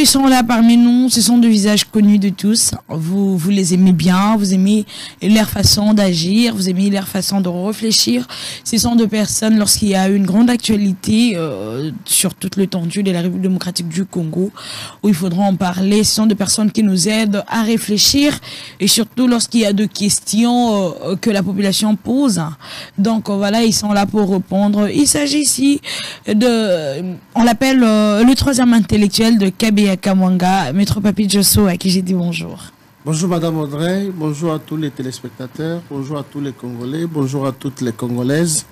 ils sont là parmi nous, ce sont des visages connus de tous. Vous les aimez bien, vous aimez leur façon d'agir, vous aimez leur façon de réfléchir. Ce sont des personnes, lorsqu'il y a une grande actualité sur toute l'étendue de la République démocratique du Congo, où il faudra en parler, ce sont des personnes qui nous aident à réfléchir, et surtout lorsqu'il y a des questions que la population pose. Donc voilà, ils sont là pour répondre. Il s'agit ici on l'appelle le troisième intellectuel de Kabea Kamwanga, Maître Papi Djosso, à qui j'ai dit bonjour. Bonjour Madame Audrey, bonjour à tous les téléspectateurs, bonjour à tous les Congolais, bonjour à toutes les Congolaises.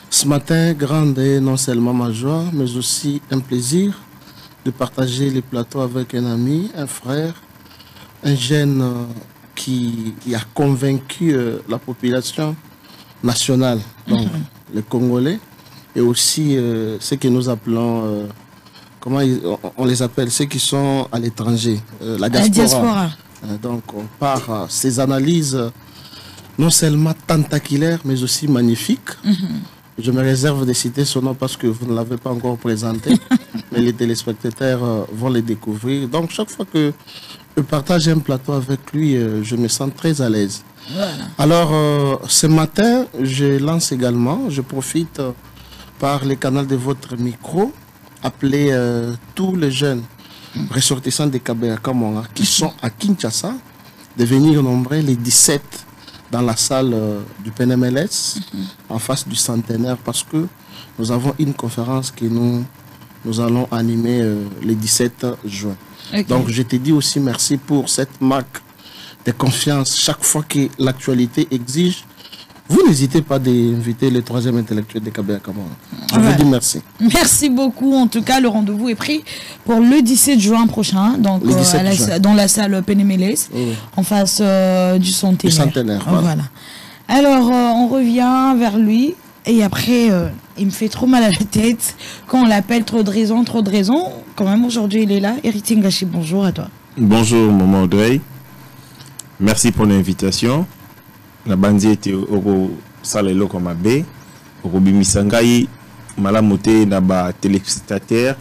Ce matin, grande est non seulement ma joie, mais aussi un plaisir de partager les plateaux avec un ami, un frère, un jeune qui a convaincu la population nationale, donc les Congolais, et aussi ceux que nous appelons, comment on les appelle, ceux qui sont à l'étranger, la diaspora. Donc on part ces analyses non seulement tentaculaires, mais aussi magnifiques. Je me réserve de citer son nom parce que vous ne l'avez pas encore présenté, mais les téléspectateurs vont les découvrir. Donc chaque fois que je partage un plateau avec lui, je me sens très à l'aise. Voilà. Alors ce matin, je lance également, je profite par les canaux de votre micro, appeler tous les jeunes ressortissants de Kabea Kamwanga qui sont à Kinshasa, de venir nombrer les 17 dans la salle du PNMLS, en face du centenaire, parce que nous avons une conférence que nous allons animer le 17 juin. Okay. Donc je te dis aussi merci pour cette marque de confiance chaque fois que l'actualité exige. Vous n'hésitez pas d'inviter le troisième intellectuel de Kabea Kamwanga. Je vous dis merci. Merci beaucoup. En tout cas, le rendez-vous est pris pour le 17 juin prochain, donc dans la salle PNMLS, en face du centenaire. Voilà. Alors, on revient vers lui. Et après, il me fait trop mal à la tête quand on l'appelle trop de raisons. Quand même, aujourd'hui, il est là. Héritier Ngachi, bonjour à toi. Bonjour, Maman Audrey. Merci pour l'invitation. La bandi était au salelo comme abbé, au bimisangai, malamoté na ba téléspectateur,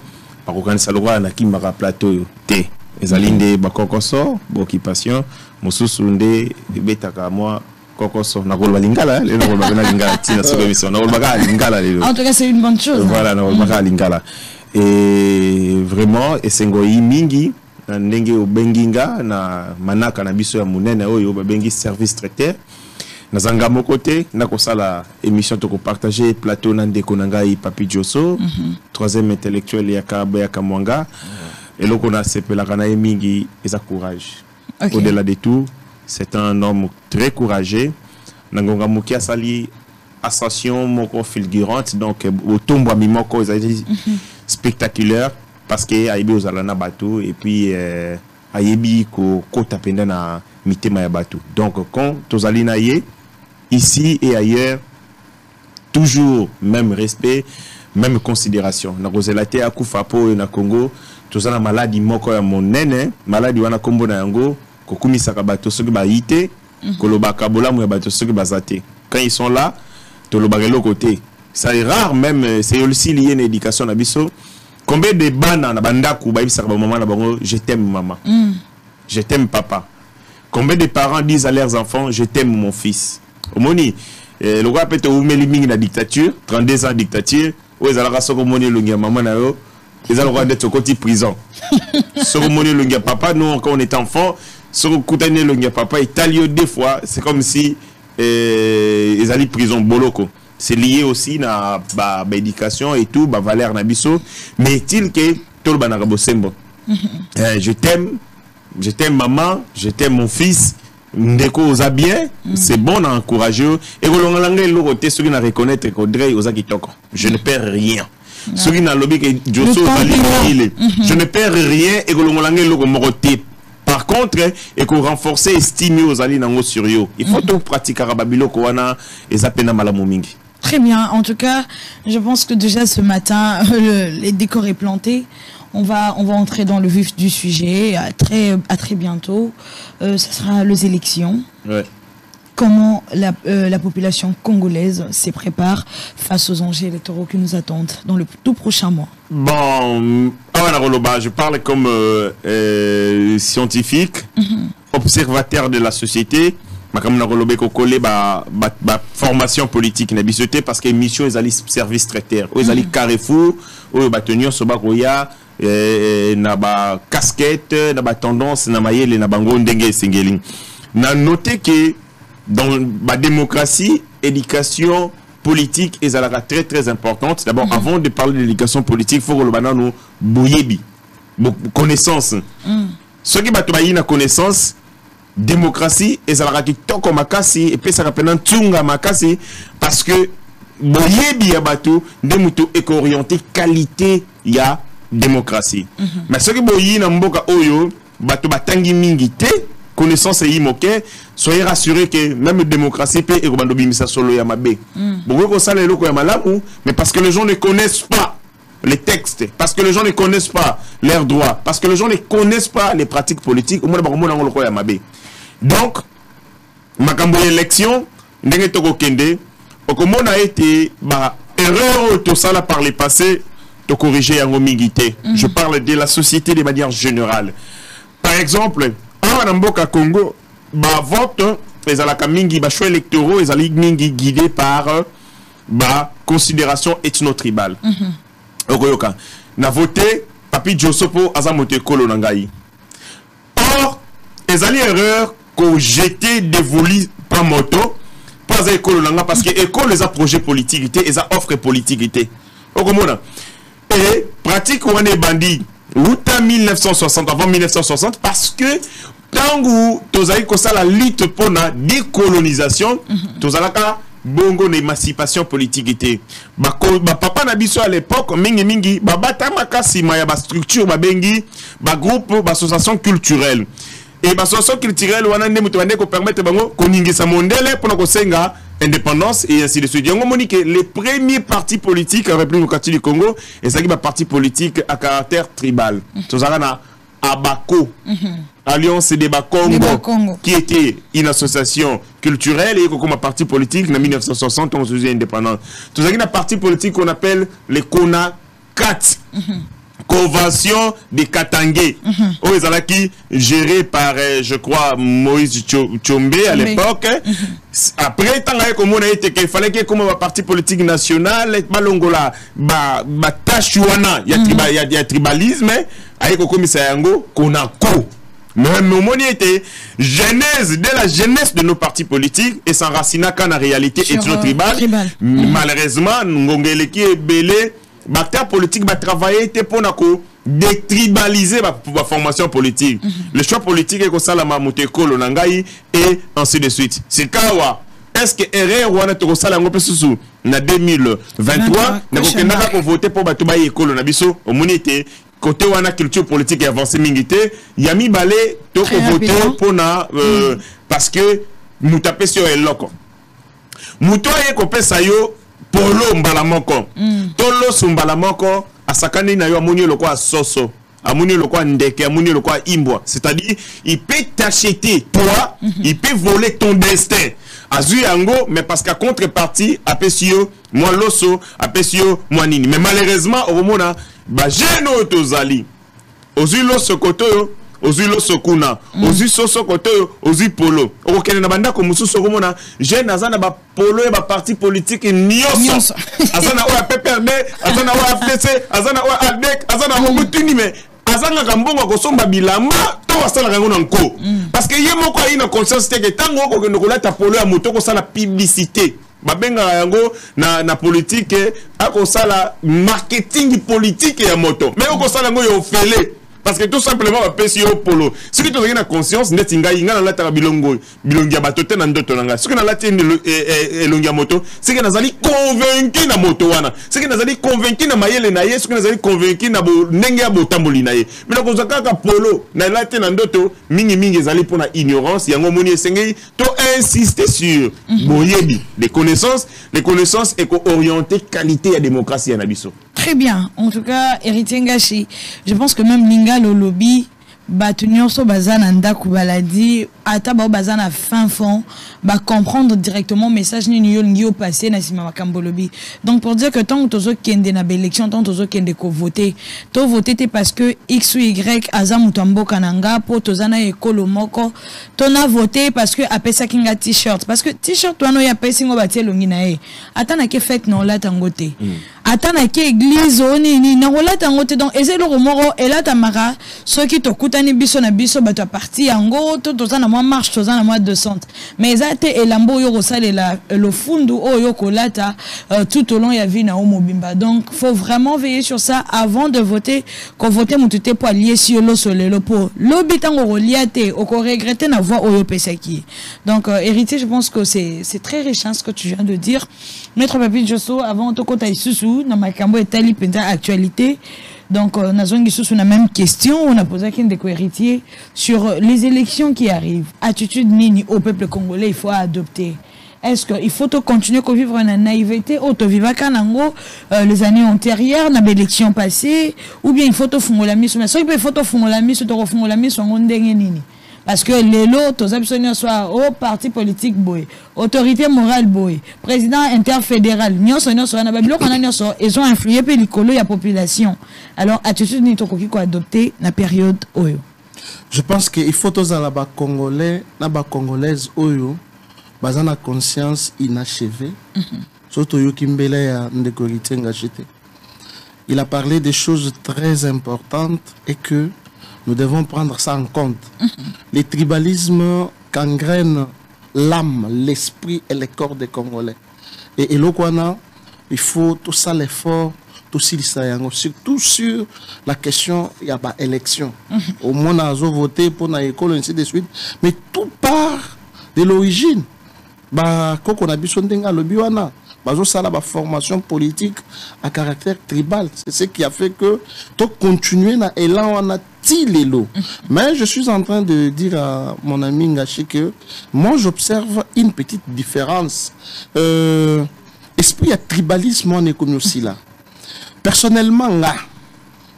par aucun salora na kimara plateau te. Les alinde ba kokoso, ba occupation, mususunde betaka moi kokoso na kolba lingala, le na kolba na lingala tina sur émission, na kolba lingala le. En tout cas, c'est une bonne chose. Voilà, na kolba lingala. Et vraiment, esengoi mingi ndenge obenginga na manaka na biso ya munene oyo ba bengi service traiteur. Nazanga mon côté, nakosala émission to partager plateau nandeko nangai Papi Djosso, troisième intellectuel ya Kabea Kamwanga. Et là qu'on a sepela kana mingi et sa courage. Au-delà de tout, c'est un homme très courageux. Nangonga mukia sali ascension moko fulgurante, donc au tombo mi moko spectaculaire parce que aibi ozalana bateau et puis ayebi ko tapenda na mitema ya bateau. Donc quand tozalina ye ici et ailleurs, toujours même respect, même considération. Na kozelate akufapo na Congo, tozana maladie moko ya monene, maladie wana kombo na yango, kokumisa ka bato soki ba yite, koloba kabola mu ya bato soki bazate. Quand ils sont là, toloba le côté. Ça est rare même, c'est aussi lié à l'éducation na biso. Combien de bana na bandaku ba ibisa ka maman na bango, je t'aime maman. Je t'aime papa. Combien de parents disent à leurs enfants, je t'aime mon fils. Omoni, le roi peut te oumer liming la dictature, 32 ans de dictature, où ils allaient soko moni lungia maman na yo, ils allaient d'être au côté prison. Soko moni lungia papa, nous quand on est enfant, soko koutane lungia papa, italio deux fois, c'est comme si ils allaient prison boloko. C'est lié aussi à ba éducation et tout, ba valeur na biso, mais est-il que tout le banarabo sembo. Je t'aime maman, je t'aime mon fils. Ndeko oza bien, c'est bon à encourager. Et ceux qui na reconnaître qu'Audrey oza kitoko. Je ne perds rien. Ceux qui na lobby que Djosso je ne perds rien et que par contre, et qu'on renforce estime aux alliés nango sur yo. Il faut tout pratiquer à Babilo Kowana et Zapena Malamomingi. Très bien. En tout cas, je pense que déjà ce matin, les décors est planté. On va entrer dans le vif du sujet à très bientôt. Ce sera les élections. Ouais. Comment la population congolaise se prépare face aux enjeux électoraux qui nous attendent dans le tout prochain mois? Bon, je parle comme scientifique, observateur de la société. Formation politique parce que mission ils allaient service traiteur, ils allaient Carrefour, ils bâtonniers sobakoya, na ba casquette, na ba tendance, na mayele, na bango ndenge singeling. Na noté que dans la démocratie, éducation politique est très très importante. D'abord, avant de parler d'éducation politique, il faut que le banano boyebi, connaissance. Ceux qui battent une connaissance, démocratie, et ça la toko makasi, et puis ça rappelle un tunga makasi, parce que boyebi ya bateau, de muto éco-orienté, qualité ya démocratie. Mais ceux qui boyebi na mboka oyo, bateau batangi mingite, connaissance et imoke, soyez rassurés que même démocratie peut et robando bimisa solo ya mabe. Beaucoup ça les locaux ya malamu, mais parce que les gens ne connaissent pas les textes, parce que les gens ne connaissent pas leurs droits, parce que les gens ne connaissent pas les pratiques politiques, au moins ba loko ya mabe. Donc, makambo élection, ndenge toko kende, okomona a été erreur tout ça là par le passé, to corriger yango mingité. Je parle de la société de manière générale. Par exemple, en Mboka Congo, vote, les alaka mingi, choix électoraux, les alika mingi guidés par considération ethno-tribale. Okoyoka, na voté Papi Josopo Azamote Kolo Nangai. Or, les alliés erreurs qu'on jeté dévolu par moto, pas école Nanga parce que école les a projets politiques et les a offres politiques. Okomona. Et pratique on est bandit. Août 1960, avant 1960, parce que tant que tu as la lutte pour la décolonisation, tu as bongo l'émancipation politique. Papa Nabiso à l'époque, mingi, bata makasi maya ba structure, ba bengi, ba groupe, ba association culturelle. Et ba association culturelle, wana nde mutu ko permettre bango koningisa mondele pour ko senga indépendance et ainsi de suite. Yango monique les premiers partis politiques en République démocratique du Congo et ça qui ba parti politique à caractère tribal. Tozara na Abako, Alliance des Bakongo, qui était une association culturelle et comme un parti politique en 1960 on se faisait indépendant. Tozara na parti politique qu'on appelle les Kona 4. Convention de Katangé, qui géré par, je crois, Moïse Tchombe à l'époque. Après, il fallait que comme un parti politique national, Balongola, Tashuana, il y a tribalisme, avec le commissaire Yango, Konako. Mais mon était genèse de la jeunesse de nos partis politiques et s'enracina qu'en réalité ethno-tribale. Malheureusement, Ngongeleki est belé. L'acteur politique va travailler pour détribaliser la formation politique. Le choix politique est que ça la mamoute kolo nangai et ainsi de suite. C'est kawa. Est-ce que erreur ou anato ça la ngopé sous na 2023 na kokenda ko voter pour batuba ekolo na biso au monité côté wana culture politique avancée mingité yami balé to ko voter pour na parce que nous taper sur eloko. Muto ye ko pesa yo polo mbalamoko tolo sumbalamoko asakani na yo amoni lokwa soso amoni lokwa ndeke amoni lokwa imbwa, c'est-à-dire il peut t'acheter toi, il peut voler ton destin azu yango mais parce qu'à contrepartie apesio moi loso apesio moi nini, mais malheureusement au moment ba jeno tozali ozu loso koto Ozulo Sokuna, Ozu Soso Koto, Ozu Polo. Au Canada, Banda, comme Moussou Romona, jeune Azana Polo et parti politique Nyos. Azana Oa PPRD, Azana Oa FDC, Azana Oa ALDEC, Azana Omutuni, mais Azana Gambonga Kosomba Bilama, Toa Sala Rangonanko. Parce que Yemoko a une conscience que Tango, que nous avons Polo à Moutoko, ça la publicité. Babenga yango na politique, à la marketing politique et à moto. Mais au Kosala Ngoyo Fele. Parce que tout simplement, on peut au polo. Ce qui te conscience, n'est pas la bilongo, bilongia batote dans d'autres langues. Ce que nous avons moto, c'est que nous avons convaincu na moto wana. C'est que nous avons convaincu na mayele naye, ce que nous avons convaincu na nengia botamboli naye. Mais donc on a polo, na la tena ndoto, mingi zali pour la ignorance, yango moni esengei, to insister sur boyebi, les connaissances éco-orientées, qualité et démocratie à Nabiso. Très bien. En tout cas, Héritier Ngachi, je pense que même Linga le lobby bato nyonso baza na ndako baladi ata bao baza na fin fond ba comprendre directement message nini yo lingi yo passer na sima makambo lobi. Donc pour dire que tant que tozo kende na élection tant tozo kende ko voter to voter te parce que x ou y aza mutu mboka nanga po tozana ekolo moko to na voter parce que apesa kinga t-shirt parce que t-shirt wano ya pesi ngo batie longi na e ata na ke fête na la tangote ata na ke église oni na la tangote. Donc ezelo moro elata mara soki to kutani biso na biso bato parti yango to tozana moi marche tozana moi descente mais ezate elambo yo kosalela le fundu oyo kolata tout au long ya vie na omobimba. Donc faut vraiment veiller sur ça avant de voter. Quand voter mutute po lier si lo solelo po lobi tango reliate o ko regretter na voix oyo pesaki. Donc héritier, je pense que c'est très riche hein, ce que tu viens de dire. Maître Papi Josso avant to kota isusu na makambo etali penta actualité. Donc nazongi isusu na même question, on a posé à des héritier sur les élections qui arrivent. Attitude nini au peuple congolais il faut adopter. Est-ce qu'il faut continuer à vivre une naïveté ou vivre les années antérieures, dans l'élection passée, ou bien il faut te faire la mission. Mais si il faut te faire la mission, tu vas faire la mission, parce que les lots, tous les soit au parti politique boy, autorité morale boy, président interfédéral, ils ont influé la population. Alors, attitude ni toko ko adopter la période oyo. Je pense qu'il faut tous les Congolais, les Congolaises oyo. Bazana conscience inachevée. Surtout il a parlé des choses très importantes et que nous devons prendre ça en compte. Les tribalismes gangrènent l'âme, l'esprit et le corps des Congolais. Et il faut tout ça l'effort, tout ça, surtout sur la question il y a élection. Au moins on a voté pour la école ainsi de suite, mais tout part de l'origine. Koko na biso ndenga lobi wana bazo sala ba formation politique à caractère tribal, c'est ce qui a fait que to continuer na élan wana tilelo. Mais je suis en train de dire à mon ami Ngachi que moi j'observe une petite différence esprit à tribalisme on est comme aussi là. Personnellement là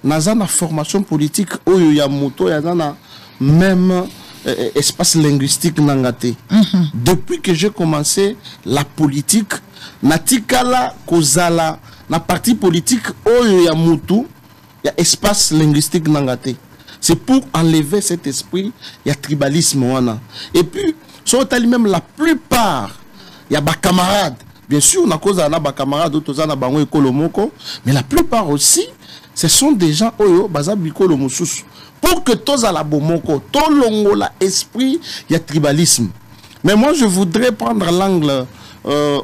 naza na formation politique oyo ya moto ya na même espace linguistique nangate. Depuis que j'ai commencé la politique, natikala kozala na parti politique oyo ya mutu ya espace linguistique nangate. C'est pour enlever cet esprit ya tribalisme wana. Et puis sur même la plupart ya ba camarades, bien sûr na cause na ba camarades autoza bango ekolo moko, mais la plupart aussi ce sont des gens oyo baza bikolo mususu. Pour que tous à la bomoko, tout longola esprit, il y a tribalisme. Mais moi, je voudrais prendre l'angle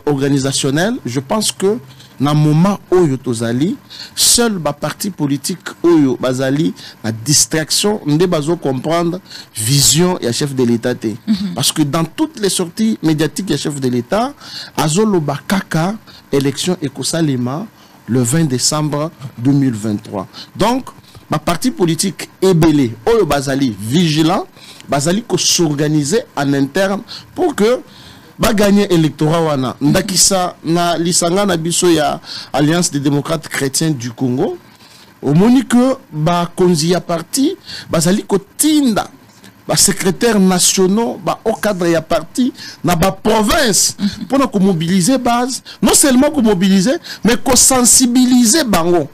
organisationnel. Je pense que dans le moment où Tozali, seul le parti politique où Bazali, la distraction, on doit comprendre vision et chef de l'État. Parce que dans toutes les sorties médiatiques, il y a chef de l'État, Azolo Bakaka, élection Ekosalema, le 20 décembre 2023. Donc, ma parti politique est belé, Oyo Bazali vigilant, Bazali ko s'organiser en interne pour que ba gagner électorat wana. Ndakisa na lisanga na biso ya Alliance des démocrates chrétiens du Congo. Au monique ba konzi ya parti, Bazali ko tinda ba secrétaires nationaux, ba au cadre ya parti na ba province pour nous mobiliser base, non seulement ko mobiliser mais ko sensibiliser bango.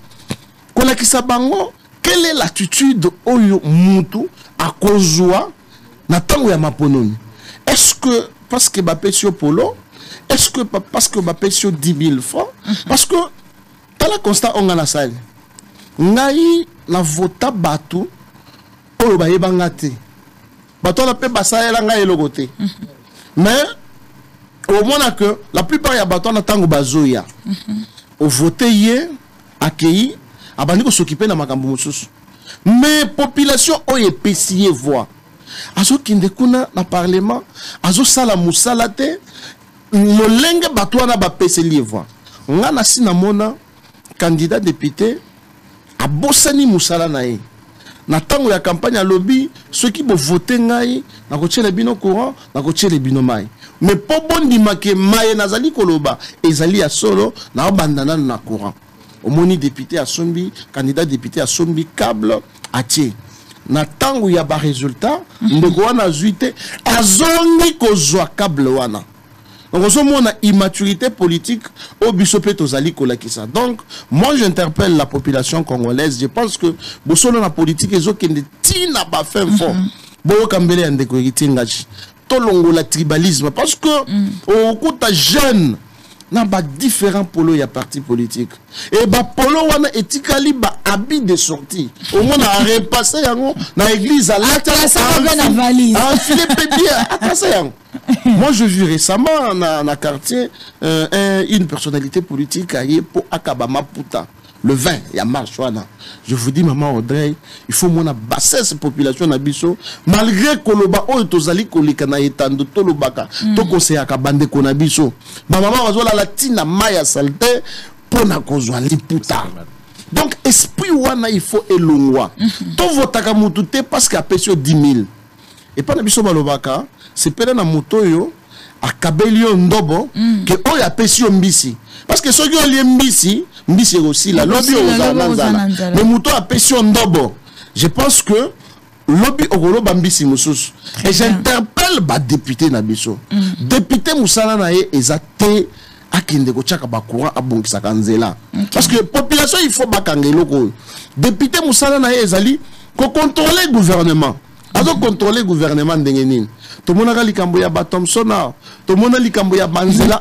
Ko lakisa bango. Quelle est l'attitude oyo mutu à kozwa na tango ya mapononi? Est-ce que parce que Mbappé sur polo? Est-ce que parce que Mbappé sur 10 000 francs? Parce que t'as la constat on a la salle. Ngai na vota batu oyo ba yebanga te. Bato la pe basaela ngai logote. Mais au moins que la plupart ya bato na tango bazoya. Au voter hier accueilli abandi ko s'occuper na makambo mususu. Mais population oye pesiye voix. Azo kinde kuna na parlement, azo sala musala te, molenge bato na ba peseli voix. Nga na sina mona candidat député abosani musala na ye. Na tango ya campagne à lobby, ceux qui vont voter ngai, na ko tshele bino courant, na ko tshele bino mai. Mais po bondi make mai nazali koloba, ezali ya solo na bandana na courant. Au moni député à Sombi, candidat député à Sombi, câble à Thier. na tango ya ba résultat ndeko wana zuite azongi kozwa câble wana. Donc on a immaturité politique au bisope tozali kolakisa. Donc moi j'interpelle la population congolaise, je pense que bosono na politique ezo kende tina ba fin fort. Bo kambele ndeko yitingachi. Tolongo la tribalisme parce que au kuta jeune na ba différents polos ya parti politique et ba polo wana etikali ba habit de sortie au moins a repassé yango na église à la valise moi je vis récemment na quartier une personnalité politique aye pour akabama puta le 20 ya marche wana. Je vous dis maman Audrey, il faut mona bassesse population na biso malgré koloba oyo tozali kolika na etando tolobaka to conseiller ka bande ko na biso ba maman wazola la tina maya salte pona kozwa liputa. Donc esprit wana il faut elongwa to votaka mutu te parce que apesio 10 000 et pas na biso balobaka c'est pele na moto yo akabelio ndobo que oyo apesio mbisi parce que ceux qui ont les mbisi aussi la lobby aux mais muto apesio ndobo. Je pense que lobby ogolo bambisi mususu et j'interpelle ba député na biso député musala na ye ezate akinde ko chaka ba courant abongisa kanzela parce que population il faut bakangelo ko député musala na ye ezali ko contrôler gouvernement azo contrôler gouvernement ndenge nini to mona likambo ya ba Thompson to mona likambo ya Banzela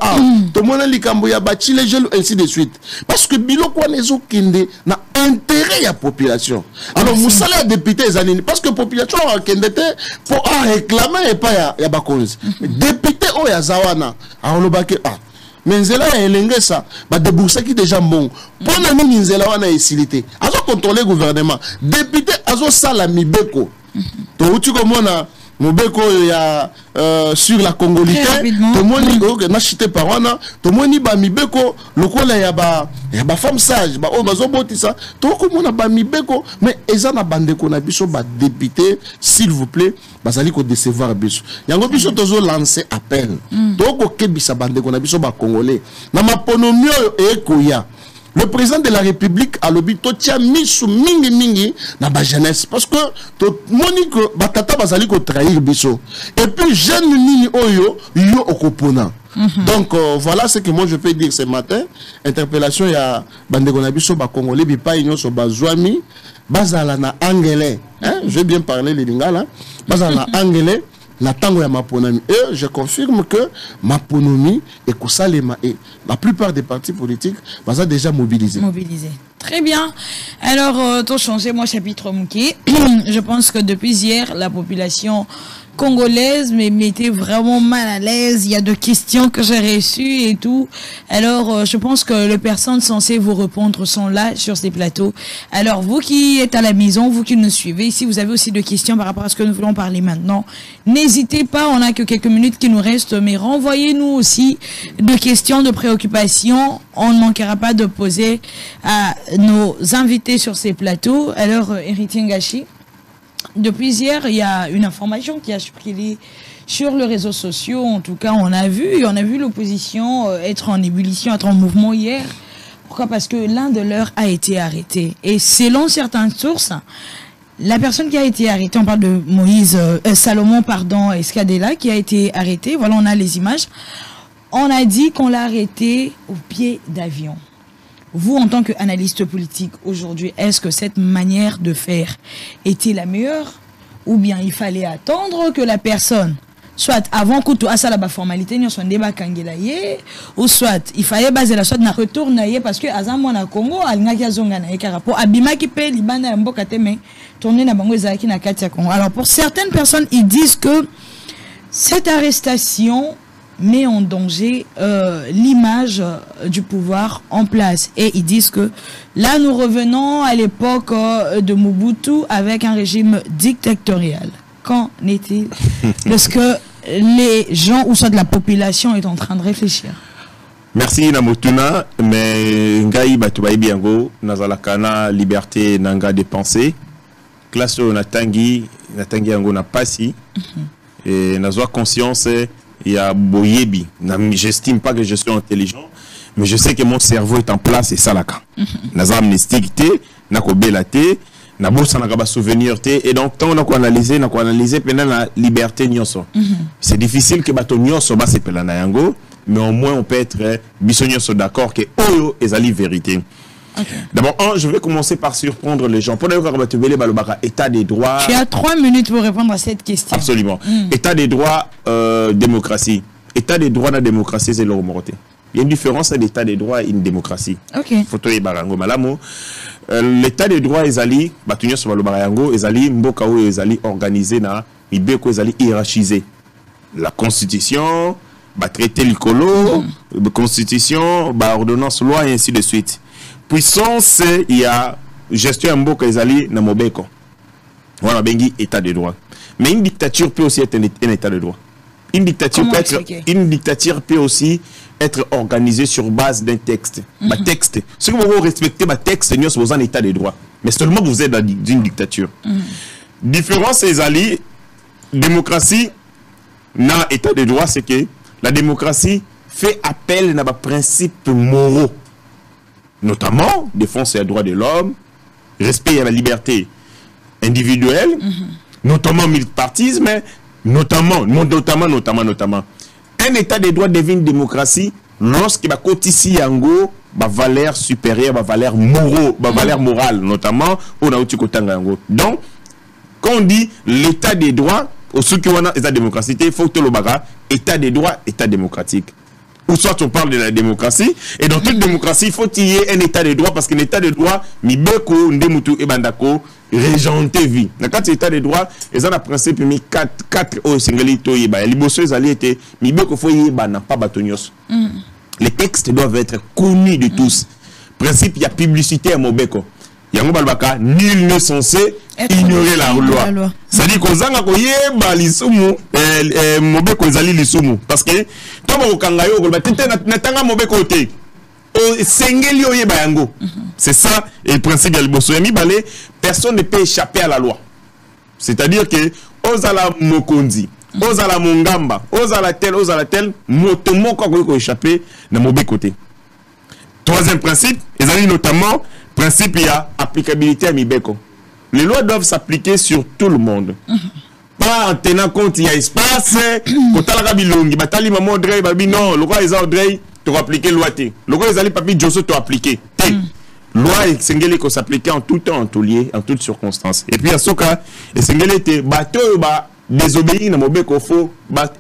to mona likambo ya ba Chilejelo ainsi de suite parce que biloko nezo kende na intérêt ya population. Alors musala député ezanini parce que population a kende te pour réclamer et pas ya ba konzi député o ya zawana alobake mais nzela ya elengesa ba déboursaki déjà bon pona nini nzela wana esilité azo contrôler gouvernement député azo sala mibeko to uti komona mobeko ya sur la congolité to moni na chité par wana to moni ba mibeko lokola ya ba femme sage ba o bazo botisa to komona ba mibeko mais eza na bandeko na biso ba député s'il vous plaît bazali ko décevoir biso yango biso tozo lancer appel to ko kebisa bandeko na biso ba congolais na maponomio ekoya. Le président de la République a lobby to tia misu mingi na ba jeunesse parce que to monique batata bazali ko trahir biso et puis jeune nini oyo yo okopona. Donc voilà ce que moi je peux dire ce matin. Interpellation ya bandeko na biso ba congolais bi pa union so bazwami bazala na anglais hein, je vais bien parler les lingala bazala na anglais. La tango ya maponami et je confirme que maponami et Kosalema et la plupart des partis politiques sont déjà mobilisés. Très bien. Alors, tout changer, moi chapitre Mouki. Je pense que depuis hier, la population congolaise me mettait vraiment mal à l'aise. Il y a de questions que j'ai reçues et tout. Alors, je pense que les personnes censées vous répondre sont là sur ces plateaux. Alors, vous qui êtes à la maison, vous qui nous suivez, si vous avez aussi des questions par rapport à ce que nous voulons parler maintenant, n'hésitez pas. On n'a que quelques minutes qui nous restent, mais renvoyez-nous aussi des questions, de préoccupations. On ne manquera pas de poser à nos invités sur ces plateaux. Alors, Héritier Ngachi, depuis hier, il y a une information qui a circulé sur les réseaux sociaux. En tout cas, on a vu l'opposition être en ébullition, être en mouvement hier. Pourquoi? Parce que l'un de leurs a été arrêté. Et selon certaines sources, la personne qui a été arrêtée, on parle de Salomon, Escadella, qui a été arrêté. Voilà, on a les images. On a dit qu'on l'a arrêté au pied d'avion. Vous, en tant qu'analyste politique aujourd'hui, est-ce que cette manière de faire était la meilleure? Ou bien il fallait attendre que la personne, soit avant que tout ça la formalité, nous soit débat kangelaye, ou soit il fallait baser la soit na retourne parce que azamwa na Congo, alingaki azonga na ekarapo, abima ki pe libanda mboka teme, tourner na bango ezaki na kati ya Congo. Alors pour certaines personnes, ils disent que cette arrestation met en danger l'image du pouvoir en place. Et ils disent que là, nous revenons à l'époque de Mobutu avec un régime dictatorial. Qu'en est-il de ce que les gens, ou soit de la population, est en train de réfléchir? Merci Namotuna, mais Ngai Batubai Biango, Nazalakana, liberté nanga de penser. Classe Natangi Yango na pasi. Et Nazwa conscience. Il y a Boyebi. J'estime pas que je suis intelligent, mais je sais que mon cerveau est en place et ça là. Naza amnestique, nako belate, na bossa na ba souvenir té et donc tant on a analysé pendant la liberté nyonso. C'est difficile que bato nyonso ba sepela na yango, mais au moins on peut être biso nyonso d'accord que oyo ezali vérité. Okay. D'abord, je vais commencer par surprendre les gens. Pour état des droits. Tu as 3 minutes pour répondre à cette question. Absolument. État des droits, démocratie. État des droits dans la démocratie, c'est l'euro. Il y a une différence entre l'état des droits et une démocratie. Ok. L'état des droits, ezali, batunyo sur le barango, ezali, mboka ou ezali organisé na, ibeko ezali hiérarchisé. La constitution, traité l'icolo, constitution, ordonnance, loi et ainsi de suite. Puissance, il y a gestion mboka ezali na mobeko. Voilà, bengi état de droit. Mais une dictature peut aussi être un état de droit. Une dictature peut aussi être organisée sur base d'un texte. Texte. Si vous respectez ma texte, nous sommes en état de droit. Mais seulement vous êtes dans une dictature. Différence ezali, démocratie, na état de droit, c'est que la démocratie fait appel à des principes moraux. Notamment, défense des droits de l'homme, respect à la liberté individuelle, notamment multipartisme, notamment. Un état de droit devient une démocratie lorsqu'il va cotiser yango ba valeur supérieure, ba valeur morale, notamment au yango. Donc, quand on dit l'état des droits, au ceux qui ont état démocratie, il faut que le baga état des droits, état démocratique. Ou soit on parle de la démocratie, et dans toute démocratie, il faut qu'il y ait un état de droit, parce qu'un état de droit, mibeko, ndemutu, ebandako, régenté vie. Dans le état de droit, ils ont un principe, mis 4 au singalito, yeba. Les bossos, ils allaient être, mibeko, faut yeba, n'a pas batonios. Les textes doivent être connus de tous. Principe, il y a publicité à mobeko. Yango balbaka, nul n'est censé ignorer la loi. C'est-à-dire qu'on zanga ko yeba lisumu mobeko ezali lisumu parce que to ba kangayo ko batete na tanga mobeko te o sengeli o yeba yango. C'est ça et le principe ya liboso yami balé, personne ne peut échapper à la loi. C'est-à-dire que ozala mokonzi, ozala mongamba, ozala tel motomoko ko échapper na mobeko te. Troisième principe, ezali notamment principe, il y a applicabilité à Mibeko. Les lois doivent s'appliquer sur tout le monde. Pas en tenant compte, il y a espace. Quand tu as bilongi, batali maman André, babi non, le roi est André, tu vas appliquer loi T. Le roi est allé papi Josso, tu vas appliquer T. Loi et Sengeli qu'on s'appliquait en tout temps, en tout lieu, en toutes circonstances. Et puis à ce cas, et Sengeli était bateau, désobéir na mobeko faux,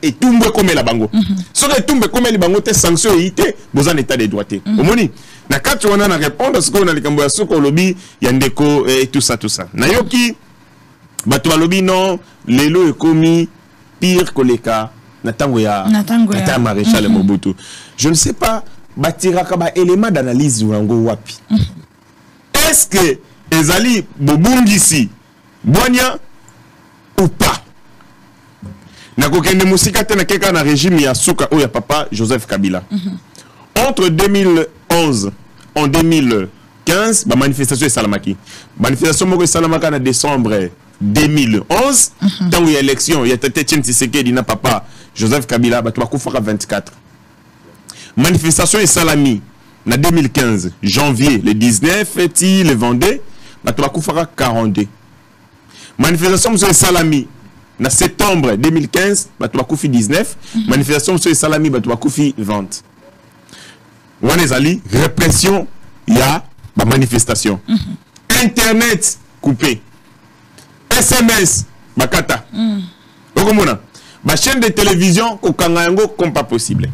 et tout le comme la bango. Ce que tout le comme les bango, tes sanctions et vous en état de droit. Au moni. Na kati wana na répondre parce qu'on a les cambo ya soko lobby yandeko et tout ça nayoki bato lobby non lelo ekomi pire que les cas natango ya maréchal Mobutu. Je ne sais pas batira ka ba élément d'analyse wango wapi. Est-ce que ezali bobungisi bonya ou pas? Na kokende musika te na keka na régime ya suka o ya papa Joseph Kabila. Entre 2011 en 2015, la manifestation est Salamaki. Manifestation est Salamaki en décembre 2011. Dans il y a élection, il y a Tétien Tshisekedi na papa Joseph Kabila, bah tu vas couper 24. Manifestation est Salami en 2015, janvier le 19, le Vendée, bah tu vas couper 42. Manifestation est Salami en septembre 2015, bah tu vas couper 19. Manifestation est Salami, bah tu vas couper 20. Wanezali, répression, il y a la manifestation. Internet coupé. SMS, bakata. Ma chaîne de télévision, kokangayango, comme pas possible.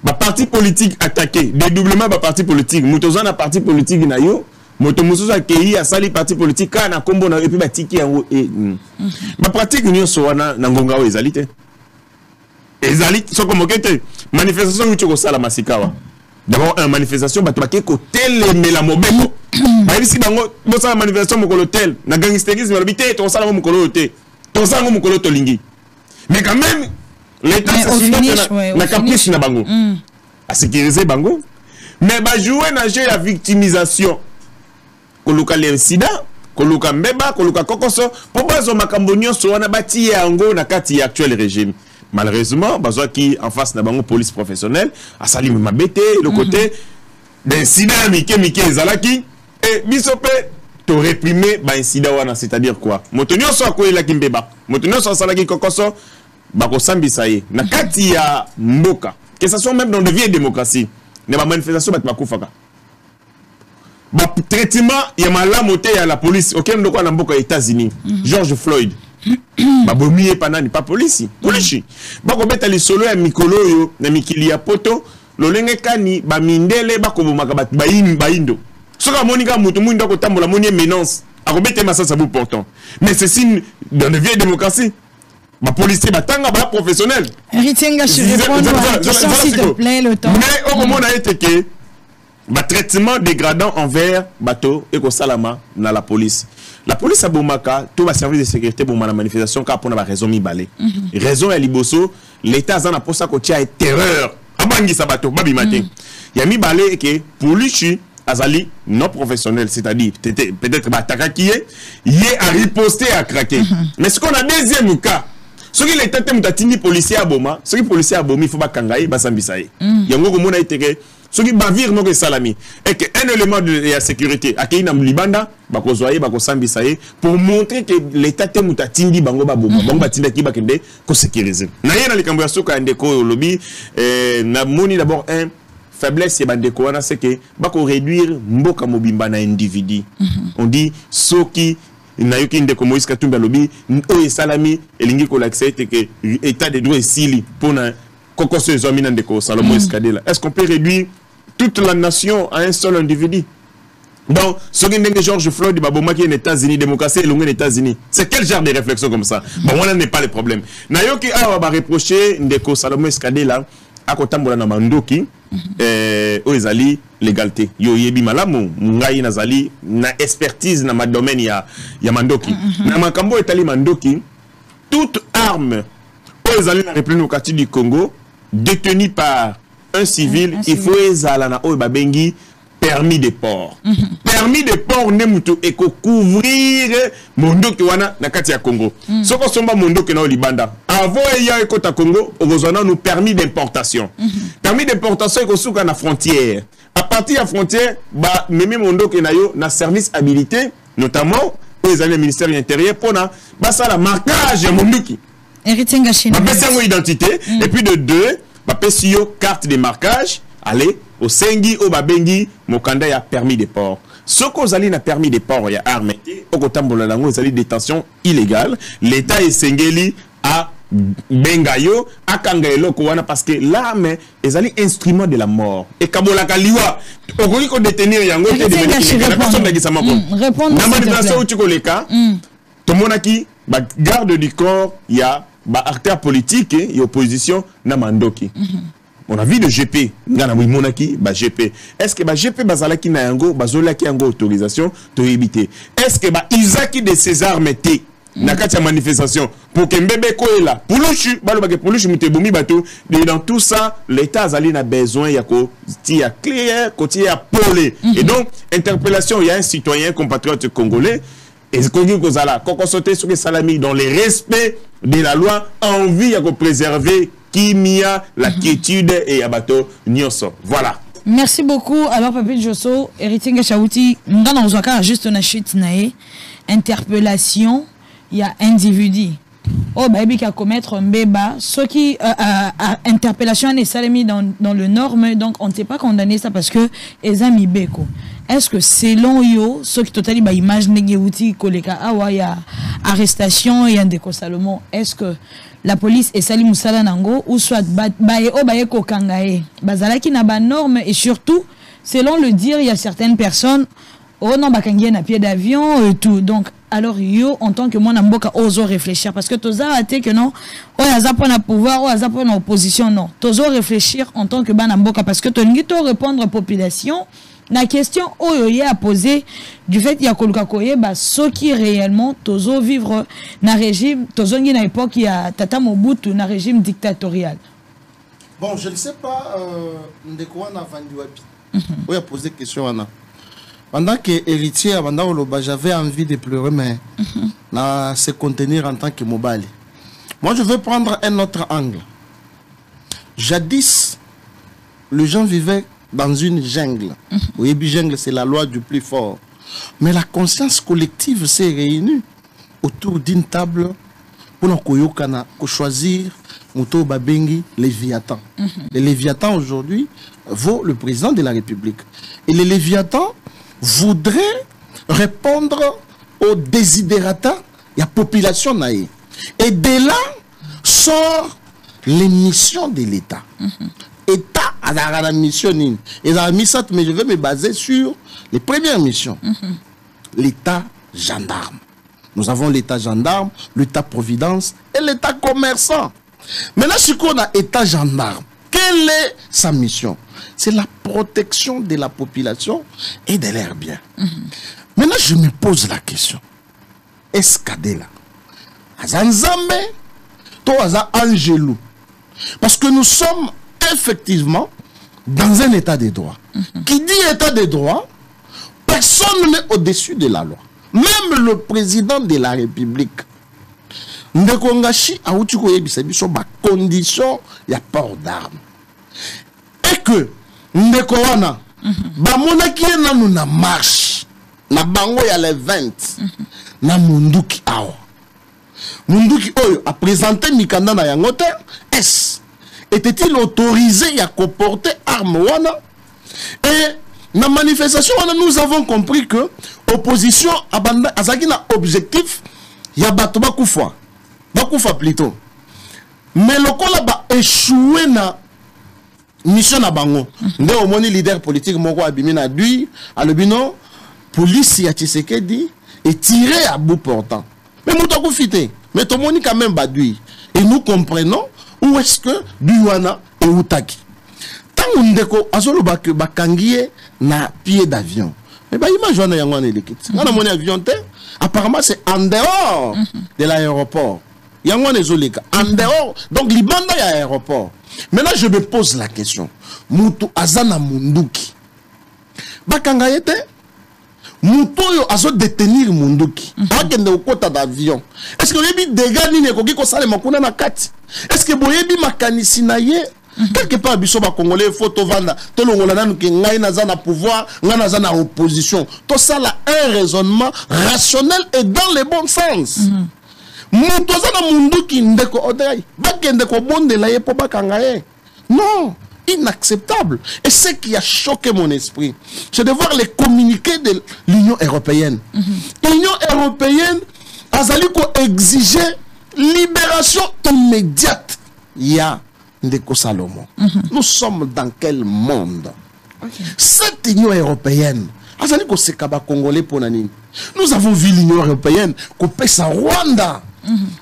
Ma parti politique attaqué. Dédoublement, ma parti politique. Moutozan a parti politique na yo. Motomusu a keyi a sali parti politique. Kana kombo na epi batiki yango. Ma pratique nyo soana nangonga o ezalite. Ezalite, so komokete. Manifestation ucho sala masikawa. D'abord, une manifestation, bah tu vas mais la mobeko. Bah ici, bango, bon ça la manifestation mon hôtel. Na gangsterisme, l'habité, ton salon mon hôtel. Ton salon mon hôtel lingi. Mais quand même, l'État n'a caprice na bango. À sécuriser bango. Mais bah jouer na jeu la victimisation. Koluka l'incident, koluka mbeba, koluka kokoso. Pour bazo makambonio so wana bati yango na kati actuel régime. Malheureusement, bazoa qui en face n'a pas police professionnelle, a sali mabete le côté d'incident mike zalaki et bisope te réprimer ba incident wana, c'est-à-dire quoi? Motonyo so ko la kimbeba. Motonyo so sala ki kokoso ba ko sambisa ye. Na kati ya mboka, que ce soit même dans de vieilles démocraties, ne ba manifestation ba bakufaka. Ba traitement ya malamote ya la police, OK, ndoko na mboka États-Unis. George Floyd. Ba bomiye panani pa police. Police. Ba ko beta li solo ya mikolo yo na mikili ya poto, lolenge kani ba mindele ba ko bomaka ba indo. Soka monika mutu mundo ko tambola moni menace. A ko beta masasa bu pourtant. Mais c'est signe dans de vieilles démocraties. Ma policier batanga ba professionnel. Héritier je répondre à la question s'il te plaît le temps. Mais au moment a été que ba traitement dégradant envers bateau et ko salama na la police. La police a bomaka tout va service de sécurité pour la manifestation car pour na raison mi balé. Raison ya liboso l'état azana pour ça ko tia terreur. Abangi sa bateau babi matin. Ya mi balé que police azali non professionnel, c'est-à-dire peut-être bataka qui est a riposté à craquer. Mais ce qu'on a deuxième cas, ce qui l'état mutatini policier à boma, ce qui policier à bomi faut pas kangaï basambisaï. Yango ko mona été ce qui bavir no que salami et que un élément de la sécurité akina libanda bako zoyer bako sambisaï pour montrer que l'état mutatindi bango ba boma bango batinda ki bakende ko sécuriser. Na yena likambo ya soka ndeko lobby na moni d'abord un faiblesse bandeko wana c'est que bako réduire mboka mobimba na individu. On dit soki na yoki ndeko Moïse Katumbi lobby o esalami elingi ko l'accepter que état de droit sili pour na kokoso ezomina ndeko Salomon Escadela. Est-ce qu'on peut réduire toute la nation à un seul individu? Donc, ce que George Floyd baboma qui est aux États-Unis, démocratie et aux États-Unis, c'est quel genre de réflexion comme ça? Bon, on n'est pas le problème. Na yoki a ba reprocher ndeko Salomon Escadela a kotambola na mandoki o ezali légalité. Yo yebi malamu ngai nazali na expertise na ma domaine ya mandoki. Na makambo etali mandoki toute arme o ezali na République du Congo détenu par un civil, il faut ezala o babengi permis de port. Permis de port ne mutu eko couvrir mondoki wana na kati ya Congo. Soko somba mondoki na libanda. Avant ya ekota Congo, ozona nous permis d'importation. Permis d'importation eko suka na frontière. À partir de la frontière, ba meme mondoki na yo na service habilité, notamment aux années ministère de l'Intérieur pour na ba ça la marquage ya mondoki. Héritier Ngachine. Ba pesa identité et puis de deux, ba pesa yo carte de marquage, allez au sengi au babengi mokanda ya permis de port. Ce qu'on a na permis de port ya armé, au kotambola lango zali détention illégale, l'état est sengeli à bengayo akangaelo ko wana parce que l'arme ezali instrument de la mort et kabola kaliwa okoli ko détenir yango te de personne na gisama ko na manifestation tu ko leka to monaki ba garde du corps ya ba acteur politique et opposition na mandoki. On a vu de GP, ngana monaki ba GP. Est-ce que ba GP bazalaki na yango bazolaki yango autorisation to éviter? Est-ce que ba Isaki de César mette na kati ya manifestation pour que mbebe ko est là? Puluchu balo ba ke puluchu mutebomi bato dans tout ça l'état azali na besoin ya ko tia clair ko tia polé. Et donc interpellation il y a un citoyen compatriote congolais et ce qu'on dit que ça koko sauter sur les salami dans le respect de la loi envie à préserver Kimia, la quiétude et Abato Nyoso. Voilà. Merci beaucoup. Alors, Papi Josso, héritier Ngachauti, nous avons juste une chute, interpellation, il y a individu. Oh, bah, il y a commettre un béba. Ce qui, interpellation est salami dans le norme, donc on ne sait pas condamner ça parce que, les amis beko. Est-ce que selon yo, ce qui totali ba image negeuti koleka awa ya arrestation et ndeko Salomon, est-ce que la police est sali musala nango ou soit bae o bae ko kangae bazalaki na ba norme et surtout selon le dire il y a certaines personnes oh non bakangie na pied d'avion et tout. Donc alors yo en tant que moi namboka ozo réfléchir parce que toza até que non o yaza pona pouvoir o yaza pona opposition non tozo réfléchir en tant que banamboka parce que tolingi to répondre à population. La question oyoye a posé du fait qu'il y a Kolukakoye, bah, ce qui réellement, tozo vivre na régime, tozo ngi na époque, il y a Tata Mobutu, na régime dictatorial. Bon, je ne sais pas, ndeko wana vandi wapi. On a posé question wana. Pendant que héritier, j'avais envie de pleurer, mais na se contenir en tant que mobali. Moi, je veux prendre un autre angle. Jadis, les gens vivaient dans une jungle. Oui, jungle, c'est la loi du plus fort. Mais la conscience collective s'est réunie autour d'une table pour choisir Mouto Babengi Léviathan. Le Léviathan aujourd'hui vaut le président de la République. Et le Léviathan voudrait répondre aux désidérata de la population naïe. Et de là sort les missions de l'État. État a la mission. Et la mission, mais je vais me baser sur les premières missions. L'État gendarme. Nous avons l'État gendarme, l'État-providence et l'État commerçant. Maintenant, ce qu'on a État gendarme, quelle est sa mission? C'est la protection de la population et de leurs biens. Maintenant, je me pose la question. Est-ce qu'Adela, Azanzambe, toi, Angelou? Parce que nous sommes effectivement dans un État de droit. Qui dit État de droit, personne n'est au-dessus de la loi. Même le président de la République. Ndekongashi a une condition de port d'armes. Et que Ndekowana, Bamonaki na marche, na bango ya les 20, na Munduki awa. Munduki Oyo a présenté Mikanda na yangote. Est-ce était-il autorisé à comporter armes wana? Et dans la manifestation, nous avons compris que l'opposition a un objectif, il y a Bakoufa plutôt. Mais le col a échoué na mission na bango. Ndé au moni leader politique moko abimina dui alobino police ya Tshisekedi est tiré à bout portant. Mais moutako fité, mais to moni quand même badui. Et nous comprenons où est-ce que Duwana et Outaki. Tant ndeko azolo bakangié na pied d'avion. Mais bah imagine on a yango na l'équipe. On a mon avion te. Apparemment c'est en dehors de l'aéroport. Yango na zoleka en dehors. Donc libanda ya aéroport. Maintenant je me pose la question. Mutu azana munduki. Bakangaye te. Mutu yo azo détenir munduki. Akende okota d'avion. Est-ce que yebi dégâts ni nekoki ko sale makuna na kati? Est-ce que boyebi makanisi na ye? Quelque part, biso ba Congolais, photo vanda, tout le monde a dit ngai naza na pouvoir, ngai naza na opposition. Tout ça là, un raisonnement rationnel et dans le bon sens. Montoza na munduki ndeko odai, bakende ko bonde la ye po bakangaye. Non, inacceptable. Et ce qui a choqué mon esprit, c'est de voir les communiqués de l'Union européenne. L'Union européenne a exigé libération immédiate. Il y a Ndeko Salomon. Nous sommes dans quel monde? Cette Union européenne, nous avons vu l'Union européenne couper sa Rwanda.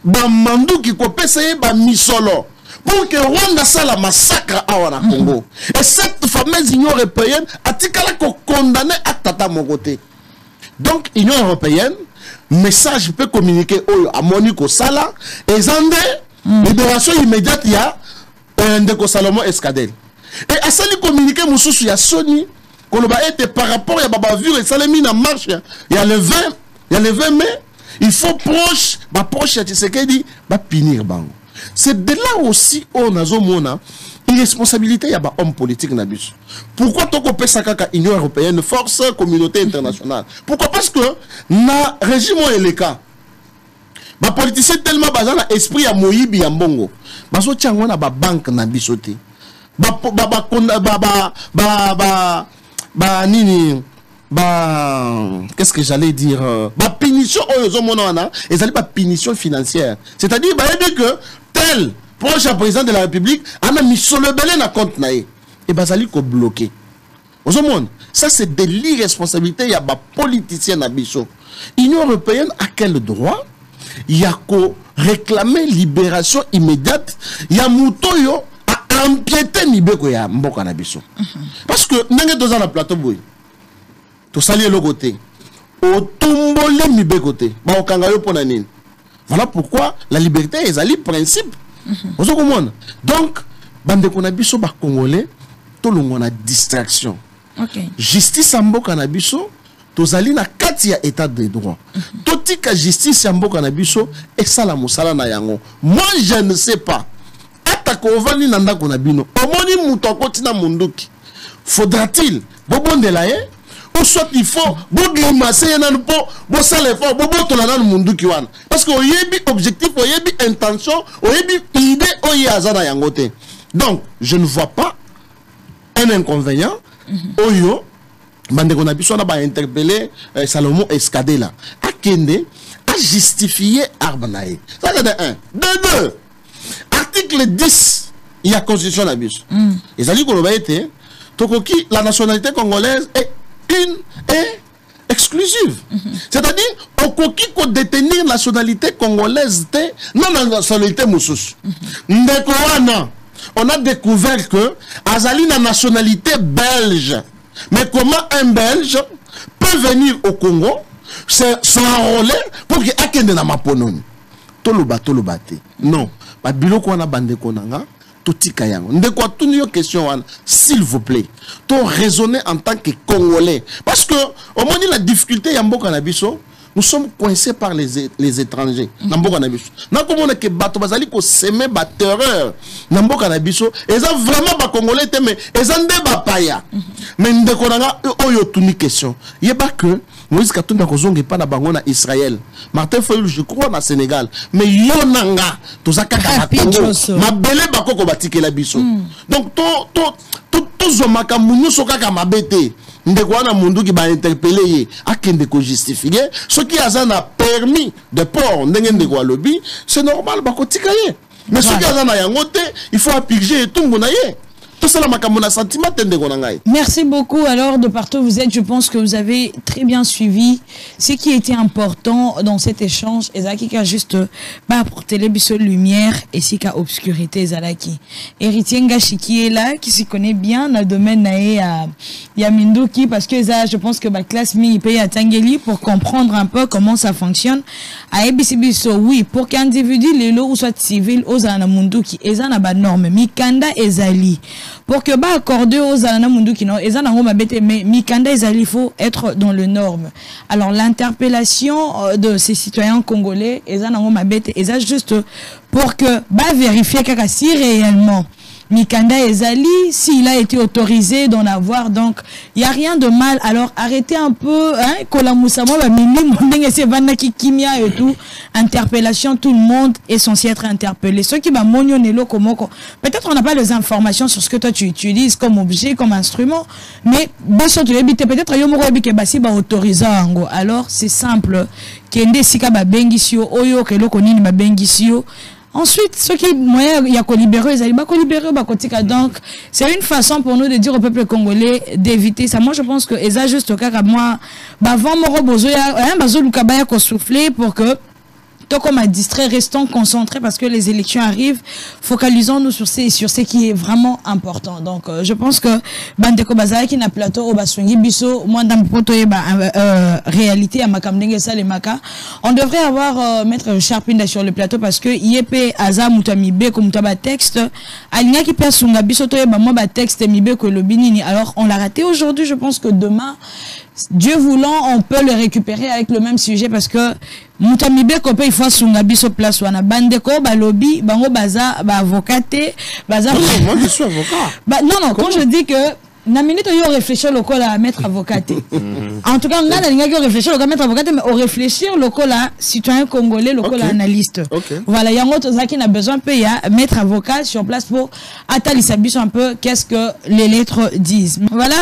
Bamandou qui coupe sa Misolo. Pour que Rwanda soit la massacre à Congo. Et cette fameuse Union européenne a condamné à Tata Mogote. Donc, Union européenne, message peut communiquer à Monique Sala et Zandé, libération immédiate, il y a Ndeko Salomon Escadel. Et à ça, il communiqué Moussous, il y a Sony, qu'on va être par rapport à Babavure et Salemine en marche, il y a le 20 mai, il faut proche, proche, tu sais qu'il dit, punir Bango. C'est de là aussi, on a une irresponsabilité, il y a un homme politique. Pourquoi tu as ça Union européenne, force, communauté internationale? Pourquoi? Parce que, na régime et les cas, les politiciens tellement basés dans l'esprit à Moïbi et Mbongo. Baso tiango na ba banque na bisoté. Qu'est-ce que j'allais dire? Punition et ça punition financière. C'est-à-dire que tel proche président de la République a mis sur le belé na compte naé et bazali ko bloqué. Ça c'est de l'irresponsabilité, il y a des politiciens na biso. L'Union européenne a quel droit? Il y a qu'à réclamer libération immédiate. Il y a Moutoyo à empiéter Nibeko ya Mboka na biso. Parce que n'engé deux ans na plateau boy. To salier le côté. Au tombole Nibeko te. Ba okangayo pona nini. Voilà pourquoi la liberté est un principe. Vous comprenez? Donc bande ko na biso ba Congolais to longo na distraction. Justice à Mboka na biso. Tozali na kati ya état de droit. Totika justice ya mboka na biso et ça la musala na yango. Moi je ne sais pas. Atako ovani na ndako na bino. Omoni muto akotina munduki. Faudra-t-il bobonde la ye ou soit il faut grimacer parce que oyebi objectif, oyebi intention, oyebi idée, oyebi azana yangote. Donc je ne vois pas un inconvénient. Oyo bande qu'on a besoin d'avoir interpellé Salomon Escadé là à Kende à justifier Arbanae. Ça c'est de 1. De 2. Article 10, il y a constitution d'abus. Et ça dit qu'on va être Tokoki, la nationalité congolaise est une et exclusive. C'est-à-dire, au Koki qu'on détenir la nationalité congolaise, non la nationalité moussous. On a découvert que Azali la nationalité belge. Mais comment un Belge peut venir au Congo, s'enrôler pour qu'il akende na mapononi? Toloba te. Non. Ba biloko wana bande konanga. S'il vous plaît, to raisonner en tant que Congolais. Parce que, au moins, la difficulté, nous sommes coincés par les étrangers. Comment que bato bazali ko semer ba terreur. Namboka na biso, eza vraiment ba Congolais mais eza nde ba paya. Mais ndeko nanga oyo tuni question. Yeba que Moïse Katumbi kozonga pa na bango na Israël. Martin Fayulu je crois na Sénégal. Mais yo nanga tozaka ka Congo. Mabele bakoko batikela biso. Donc to zomaka munyo sokaka mabete. Ndeko wana mundu ki ba interpeller ye akende ko justifier ce qui a permis de port ndenge ndeko lobby, c'est normal bakotika ye. Mais ce qui a na yangote, il faut appliquer et tout na ye. Merci beaucoup. Alors, de partout vous êtes, je pense que vous avez très bien suivi ce qui était important dans cet échange. Ezaki qui a juste apporté les bisous lumière et si qu'a obscurité Zalaki. Héritier Ngashiki est là, qui s'y connaît bien dans le domaine à Yamindoki, parce que je pense que ma classe mi paye à Tangeli pour comprendre un peu comment ça fonctionne. À Ebisibiso, oui, pour qu'un individu, les lots ou soit civil, aux Anamunduki, Ezana ba norme, Mikanda Ezali. Pour que bah accorder aux Anamunduki, non, Ezana Roma Bete, mais Mikanda Ezali, il faut être dans le norme. Alors, l'interpellation de ces citoyens congolais, Ezana Roma Bete, Eza juste pour que bah vérifier si réellement Mikanda Ezali, s'il a été autorisé d'en avoir, donc il n'y a rien de mal. Alors arrêtez un peu, hein, et tout, interpellation, tout le monde est censé être interpellé. Ceux qui peut-être on n'a pas les informations sur ce que toi tu utilises comme objet, comme instrument, mais peut-être autorisant. Alors c'est simple. Ensuite, ceux qui il y a libérer, donc c'est une façon pour nous de dire au peuple congolais d'éviter ça. Moi, je pense que ça juste au cas que moi, avant mon robozo, souffler pour que tant qu'on m'a distrait, restons concentrés parce que les élections arrivent. Focalisons-nous sur ce qui est vraiment important. Donc, je pense que Bandeko Bazara qui n'a plateau au Baswingi Bisso, moi dans le poto réalité à Makamdenge Salemaka, on devrait avoir Maître Sharpinda sur le plateau parce que Yep Aza Mutamibe comme Mutaba texte, Aligna qui perd son Bisso to moi ba texte Mibe que le Binini. Alors, on l'a raté aujourd'hui. Je pense que demain, Dieu voulant, on peut le récupérer avec le même sujet parce que Mutamibe ko pe il faut son biso place wana bandeko ba lobby bango baza ba avocaté baza moi je suis avocat. Non quand je dis que na minute yo réfléchir le col à mettre avocaté. En tout cas on a la réfléchir le mettre avocaté mais au réfléchir le col à citoyen congolais le col à analyste. Voilà yango tozaki na besoin peut y a mettre avocat sur place pour atalisa biso un peu qu'est-ce que les lettres disent. Voilà,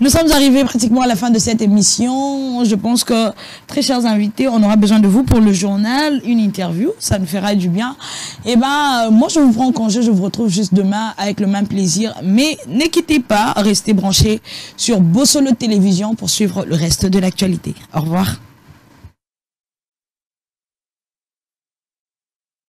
nous sommes arrivés pratiquement à la fin de cette émission. Je pense que très chers invités, on aura besoin de vous pour le journal, une interview, ça nous fera du bien. Et moi je vous prends congé, je vous retrouve juste demain avec le même plaisir, mais ne quittez pas, restez branchés sur Bossolo Télévision pour suivre le reste de l'actualité. Au revoir.